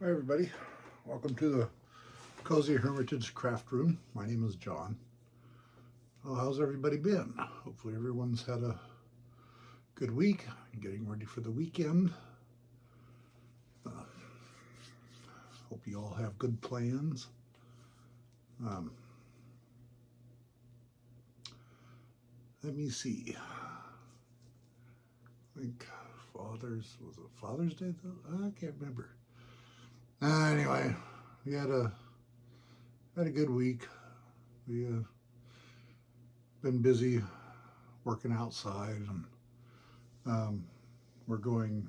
Hi everybody, welcome to the Cozy Hermitage Craft Room. My name is John. Well, how's everybody been? Hopefully everyone's had a good week, getting ready for the weekend. Uh, hope you all have good plans. Let me see. I think was it Father's Day though? I can't remember. Anyway, we had a good week. We been busy working outside, and we're going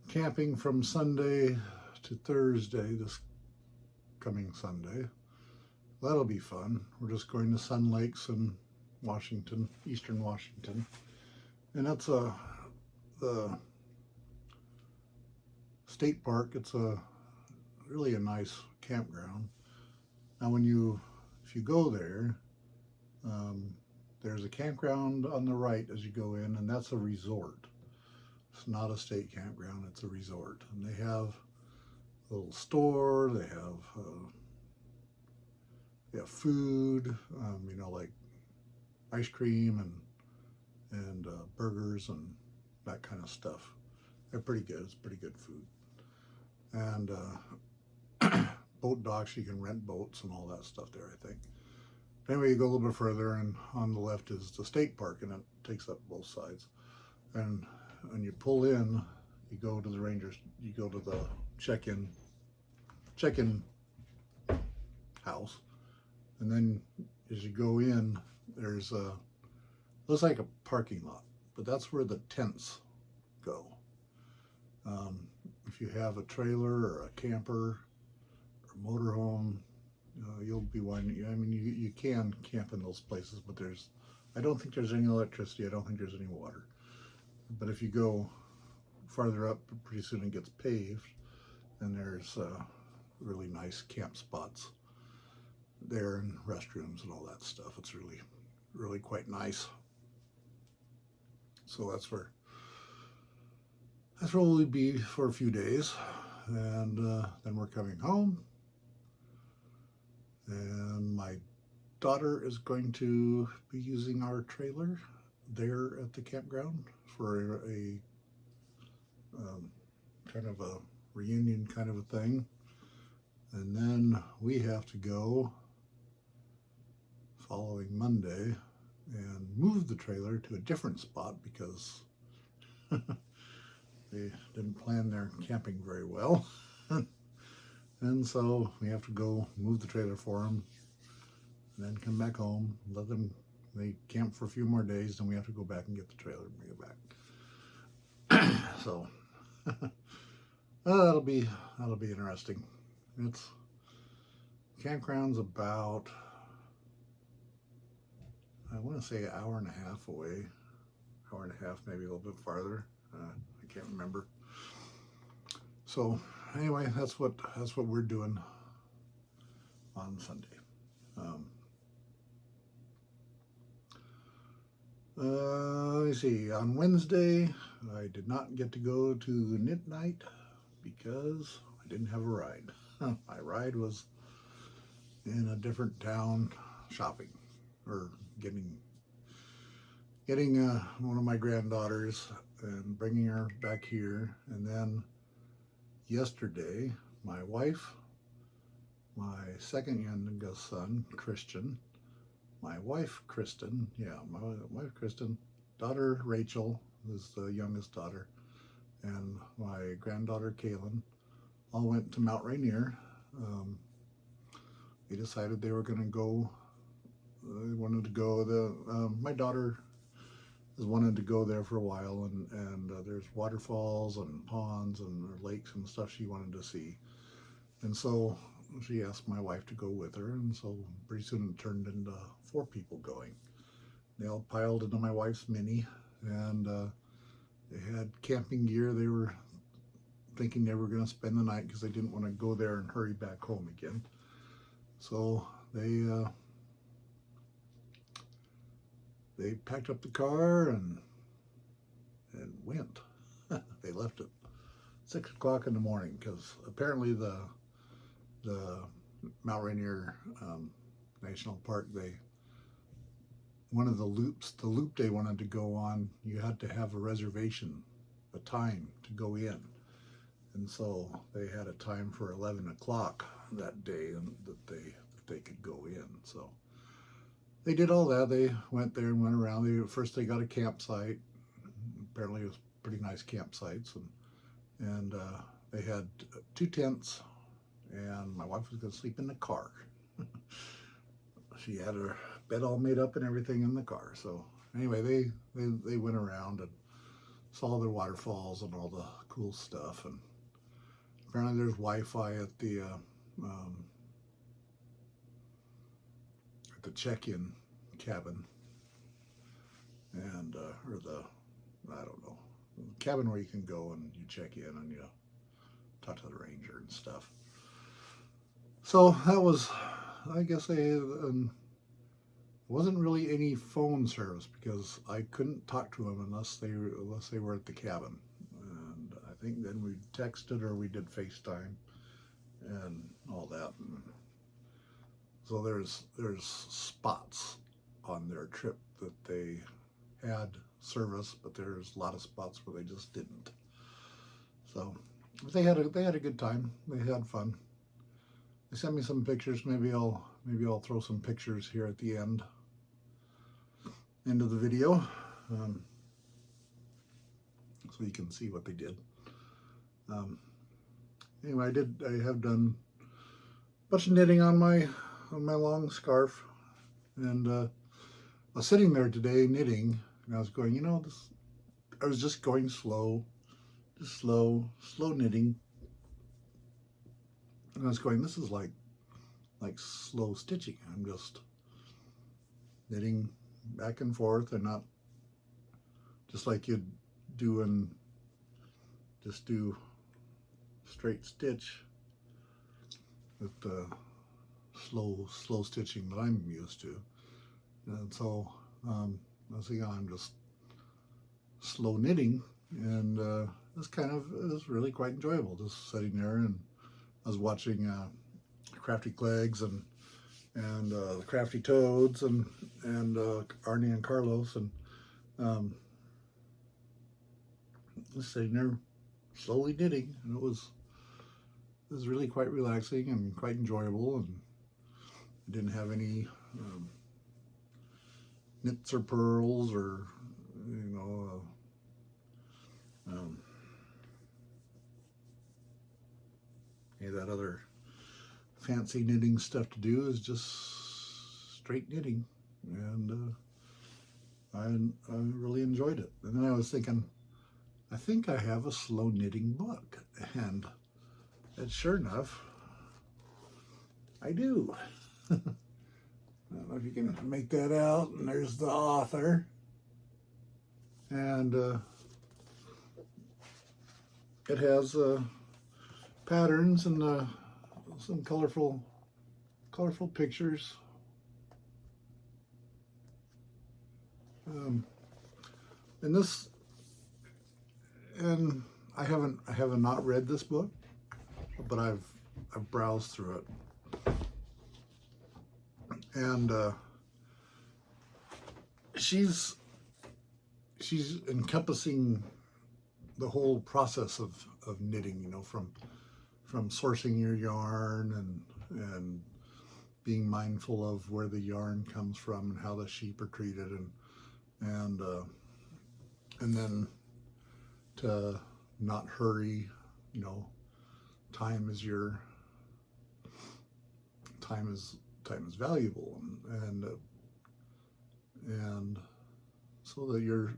camping from Sunday to Thursday, this coming Sunday. That'll be fun. We're just going to Sun Lakes in Washington, eastern Washington, and that's the state park. It's really a nice campground. Now, if you go there, there's a campground on the right as you go in, and that's a resort. It's not a state campground; it's a resort, and they have a little store. They have food, like ice cream and burgers and that kind of stuff. They're pretty good. It's pretty good food. And boat docks, you can rent boats and all that stuff there, I think. Anyway, you go a little bit further, and on the left is the state park, and it takes up both sides. And when you pull in, you go to the rangers, you go to the check-in house, and then as you go in, there's looks like a parking lot, but that's where the tents go. If you have a trailer or a camper or motorhome, you'll be wanting. I mean, you can camp in those places, but I don't think there's any electricity. I don't think there's any water. But if you go farther up, pretty soon it gets paved, and there's really nice camp spots there, and restrooms and all that stuff. It's really, really quite nice. So that's where we'll be for a few days, and then we're coming home. And my daughter is going to be using our trailer there at the campground for a kind of a reunion kind of a thing. And then we have to go following Monday and move the trailer to a different spot because they didn't plan their camping very well. And so we have to go move the trailer for them, and then come back home, they camp for a few more days, then we have to go back and get the trailer and bring it back. So that'll be interesting. Campground's about, I want to say, an hour and a half away, maybe a little bit farther. I can't remember. So anyway, that's what we're doing on Sunday. Let me see. On Wednesday, I did not get to go to knit night because I didn't have a ride. My ride was in a different town shopping, or getting one of my granddaughters and bringing her back here. And then yesterday, my wife, my second youngest son, Christian, my wife, Kristen, daughter, Rachel, who's the youngest daughter, and my granddaughter, Kaylin, all went to Mount Rainier. They decided they were going to go. They wanted to go. My daughter has wanted to go there for a while, and there's waterfalls and ponds and lakes and stuff she wanted to see. And so she asked my wife to go with her, and so pretty soon it turned into 4 people going. They all piled into my wife's Mini, and they had camping gear. They were thinking they were going to spend the night because they didn't want to go there and hurry back home again. So they packed up the car and went. They left at 6 o'clock in the morning, because apparently the Mount Rainier National Park, one of the loop they wanted to go on, you had to have a reservation, a time to go in. And so they had a time for 11 o'clock that day, and that they could go in. So they did all that. They went there and went around. First they got a campsite. Apparently it was pretty nice campsites, and they had 2 tents, and my wife was going to sleep in the car. She had her bed all made up and everything in the car. So anyway, they went around and saw their waterfalls and all the cool stuff. And apparently there's Wi-Fi at the check-in cabin, and or the, I don't know, cabin where you can go and you check in and you talk to the ranger and stuff. So that was, I guess, wasn't really any phone service, because I couldn't talk to them unless they were at the cabin. And I think then we texted or we did FaceTime and all that. And so there's spots on their trip that they had service, but there's a lot of spots where they just didn't. So they had a good time. They had fun. They sent me some pictures. Maybe I'll throw some pictures here at the end of the video, so you can see what they did. Anyway, I have done a bunch of knitting on my long scarf, and I was sitting there today knitting, and I was going, I was just going slow knitting, and I was going, this is like slow stitching. I'm just knitting back and forth, and not just like you'd do and just do straight stitch with the slow stitching that I'm used to. And so I was thinking, I'm just slow knitting, and it was really quite enjoyable, just sitting there. And I was watching Crafty Clegs and the Crafty Toads and Arnie and Carlos, and just sitting there slowly knitting, and it was really quite relaxing and quite enjoyable, and I didn't have any knits or pearls or any of that other fancy knitting stuff to do. Is just straight knitting, and I really enjoyed it. And then I was thinking, I think I have a slow knitting book, and sure enough, I do. I don't know if you can make that out, and there's the author, and it has patterns and some colorful pictures. And I haven't not read this book, but I've browsed through it, and she's encompassing the whole process of knitting, from sourcing your yarn and being mindful of where the yarn comes from and how the sheep are treated, and then to not hurry. Time is valuable, and so that you're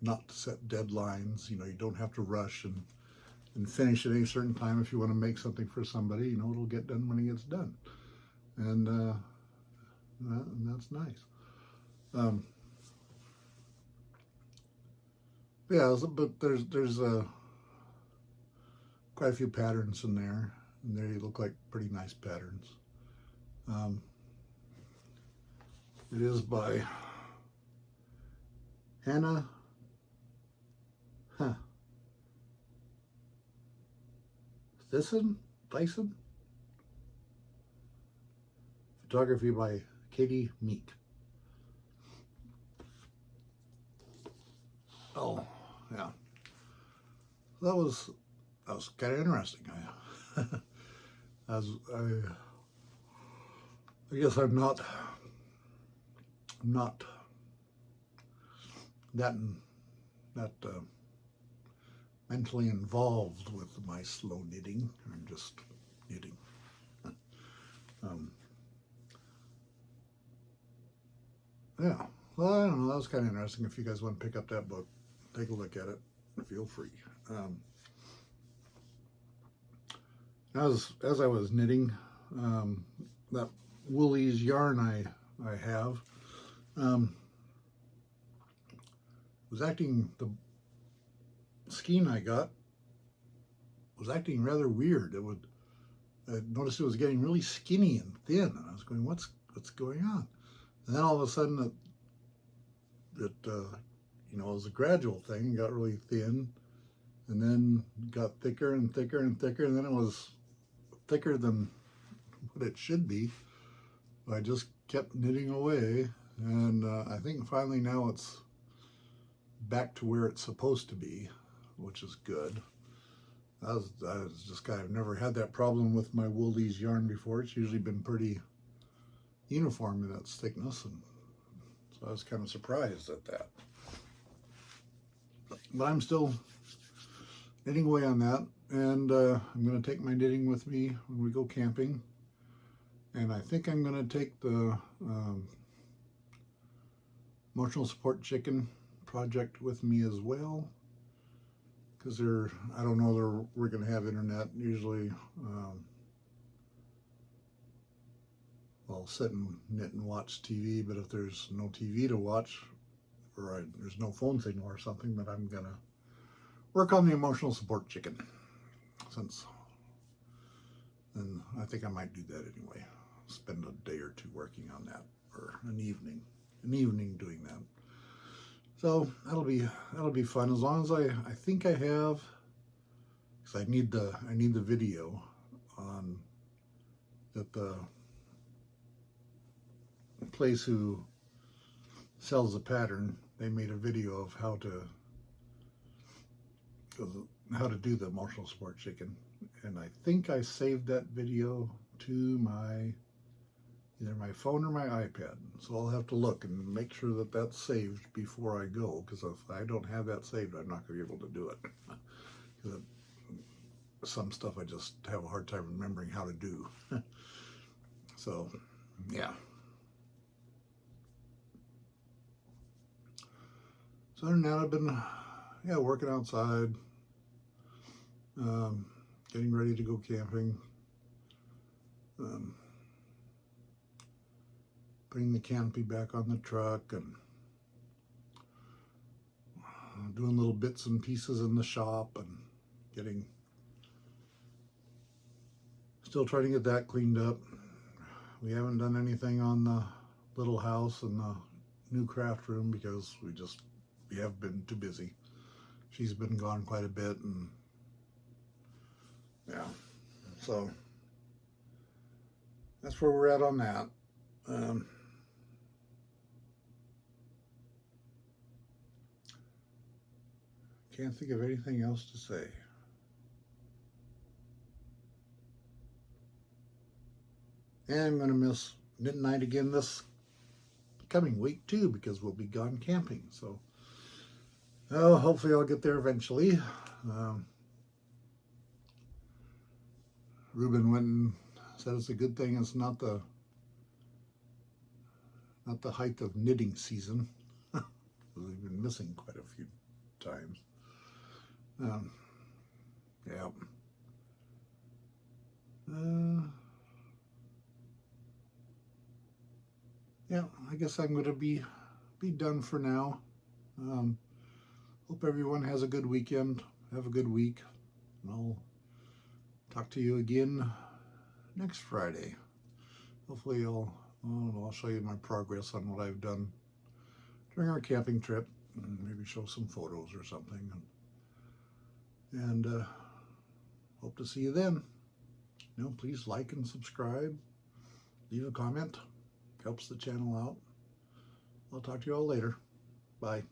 not to set deadlines. You don't have to rush and finish at any certain time. If you want to make something for somebody, it'll get done when it gets done, and that's nice. Yeah, but there's quite a few patterns in there, and they look like pretty nice patterns. It is by Hannah Thiessen. Photography by Katie Meek. Oh, yeah. That was kind of interesting. I guess I'm not that mentally involved with my slow knitting. I'm just knitting. Yeah, well, I don't know. That was kind of interesting. If you guys want to pick up that book, take a look at it. Feel free. As I was knitting, that Woolies yarn I have was acting, the skein I got was acting rather weird. I noticed it was getting really skinny and thin, and I was going, what's going on? And then all of a sudden it was a gradual thing. It got really thin, and then got thicker and thicker and thicker, and then it was thicker than what it should be. I just kept knitting away, and I think finally now it's back to where it's supposed to be, which is good. I was just kind of never had that problem with my Woolies yarn before. It's usually been pretty uniform in its thickness, and so I was kind of surprised at that. But I'm still knitting away on that, and I'm going to take my knitting with me when we go camping, and I think I'm going to take the emotional support chicken project with me as well, because I don't know we're going to have internet. Usually I'll sit and knit and watch TV, but if there's no TV to watch, or there's no phone signal or something, then I'm going to work on the emotional support chicken, and I think I might do that anyway. Spend a day or two working on that, or an evening doing that. So that'll be fun, as long as I think I have, because I need the video on that the place who sells the pattern, they made a video of how to do the emotional support chicken, and I think I saved that video to either my phone or my iPad, so I'll have to look and make sure that that's saved before I go, because if I don't have that saved, I'm not going to be able to do it. Because some stuff I just have a hard time remembering how to do. So, yeah. So other than that, I've been working outside, getting ready to go camping, putting the canopy back on the truck, and doing little bits and pieces in the shop, and still trying to get that cleaned up. We haven't done anything on the little house and the new craft room because we have been too busy. She's been gone quite a bit, and yeah, so that's where we're at on that. Can't think of anything else to say. And I'm going to miss knit night again this coming week too, because we'll be gone camping. So, hopefully I'll get there eventually. Ruben went and said it's a good thing it's not the height of knitting season. We've been missing quite a few times. Yeah. Yeah, I guess I'm going to be done for now. Hope everyone has a good weekend. Have a good week. And I'll talk to you again next Friday. Hopefully I'll show you my progress on what I've done during our camping trip, and maybe show some photos or something. And hope to see you then. Please like and subscribe. Leave a comment. Helps the channel out. I'll talk to you all later. Bye.